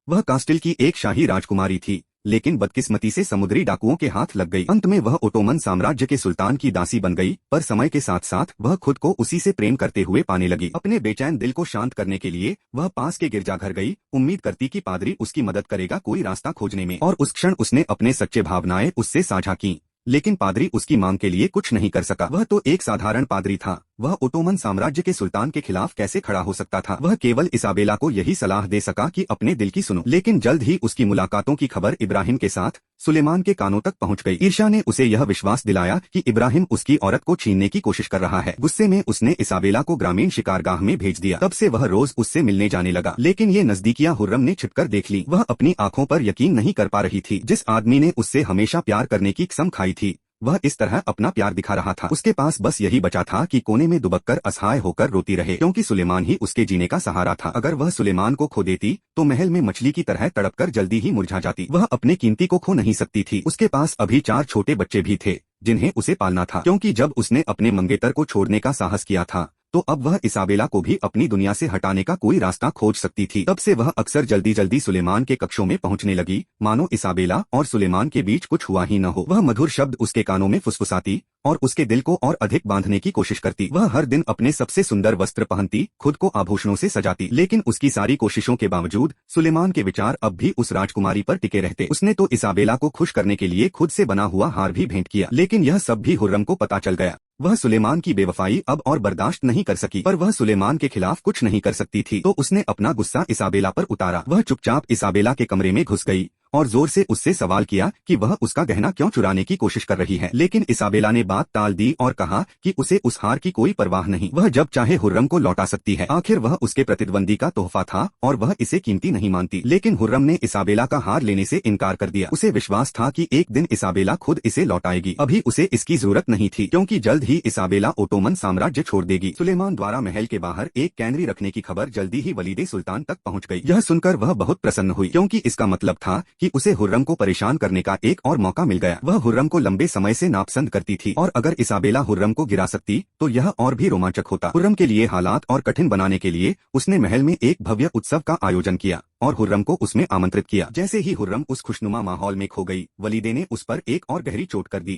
वह कास्टिल की एक शाही राजकुमारी थी, लेकिन बदकिस्मती से समुद्री डाकुओं के हाथ लग गई। अंत में वह ओटोमन साम्राज्य के सुल्तान की दासी बन गई, पर समय के साथ साथ वह खुद को उसी से प्रेम करते हुए पाने लगी। अपने बेचैन दिल को शांत करने के लिए वह पास के गिरजाघर गई, उम्मीद करती कि पादरी उसकी मदद करेगा कोई रास्ता खोजने में। और उस क्षण उसने अपने सच्चे भावनाएं उससे साझा की, लेकिन पादरी उसकी मांग के लिए कुछ नहीं कर सका। वह तो एक साधारण पादरी था, वह ओटोमन साम्राज्य के सुल्तान के खिलाफ कैसे खड़ा हो सकता था। वह केवल इसाबेला को यही सलाह दे सका कि अपने दिल की सुनो। लेकिन जल्द ही उसकी मुलाकातों की खबर इब्राहिम के साथ सुलेमान के कानों तक पहुंच गई। ईर्ष्या ने उसे यह विश्वास दिलाया कि इब्राहिम उसकी औरत को छीनने की कोशिश कर रहा है। गुस्से में उसने इसाबेला को ग्रामीण शिकारगाह में भेज दिया। तब से वह रोज उससे मिलने जाने लगा, लेकिन ये नजदीकियां हुर्रम ने छिपकर देख ली। वह अपनी आंखों पर यकीन नहीं कर पा रही थी। जिस आदमी ने उससे हमेशा प्यार करने की कसम खाई थी, वह इस तरह अपना प्यार दिखा रहा था। उसके पास बस यही बचा था कि कोने में दुबककर असहाय होकर रोती रहे, क्योंकि सुलेमान ही उसके जीने का सहारा था। अगर वह सुलेमान को खो देती तो महल में मछली की तरह तड़पकर जल्दी ही मुरझा जाती। वह अपने कीमती को खो नहीं सकती थी। उसके पास अभी 4 छोटे बच्चे भी थे जिन्हें उसे पालना था, क्योंकि जब उसने अपने मंगेतर को छोड़ने का साहस किया था तो अब वह इसाबेला को भी अपनी दुनिया से हटाने का कोई रास्ता खोज सकती थी। तब से वह अक्सर जल्दी जल्दी सुलेमान के कक्षों में पहुंचने लगी, मानो इसाबेला और सुलेमान के बीच कुछ हुआ ही न हो। वह मधुर शब्द उसके कानों में फुसफुसाती और उसके दिल को और अधिक बांधने की कोशिश करती। वह हर दिन अपने सबसे सुंदर वस्त्र पहनती, खुद को आभूषणों से सजाती, लेकिन उसकी सारी कोशिशों के बावजूद सुलेमान के विचार अब भी उस राजकुमारी पर टिके रहते। उसने तो इसाबेला को खुश करने के लिए खुद से बना हुआ हार भी भेंट किया, लेकिन यह सब भी हुर्रम को पता चल गया। वह सुलेमान की बेवफाई अब और बर्दाश्त नहीं कर सकी, पर वह सुलेमान के खिलाफ कुछ नहीं कर सकती थी, तो उसने अपना गुस्सा इसाबेला पर उतारा। वह चुपचाप इसाबेला के कमरे में घुस गई और जोर से उससे सवाल किया कि वह उसका गहना क्यों चुराने की कोशिश कर रही है। लेकिन इसाबेला ने बात टाल दी और कहा कि उसे उस हार की कोई परवाह नहीं, वह जब चाहे हुर्रम को लौटा सकती है। आखिर वह उसके प्रतिद्वंदी का तोहफा था और वह इसे कीमती नहीं मानती। लेकिन हुर्रम ने इसाबेला का हार लेने से इनकार कर दिया। उसे विश्वास था कि एक दिन इसाबेला खुद इसे लौटाएगी। अभी उसे इसकी जरूरत नहीं थी, क्योंकि जल्द ही इसाबेला ओटोमन साम्राज्य छोड़ देगी। सुलेमान द्वारा महल के बाहर एक कैनरी रखने की खबर जल्दी ही वलीदे सुल्तान तक पहुँच गई। यह सुनकर वह बहुत प्रसन्न हुई, क्योंकि इसका मतलब था कि उसे हुर्रम को परेशान करने का एक और मौका मिल गया। वह हुर्रम को लंबे समय से नापसंद करती थी, और अगर इसाबेला हुर्रम को गिरा सकती तो यह और भी रोमांचक होता। हुर्रम के लिए हालात और कठिन बनाने के लिए उसने महल में एक भव्य उत्सव का आयोजन किया और हुर्रम को उसमें आमंत्रित किया। जैसे ही हुर्रम उस खुशनुमा माहौल में खो गई, वलीदे ने उस पर एक और गहरी चोट कर दी।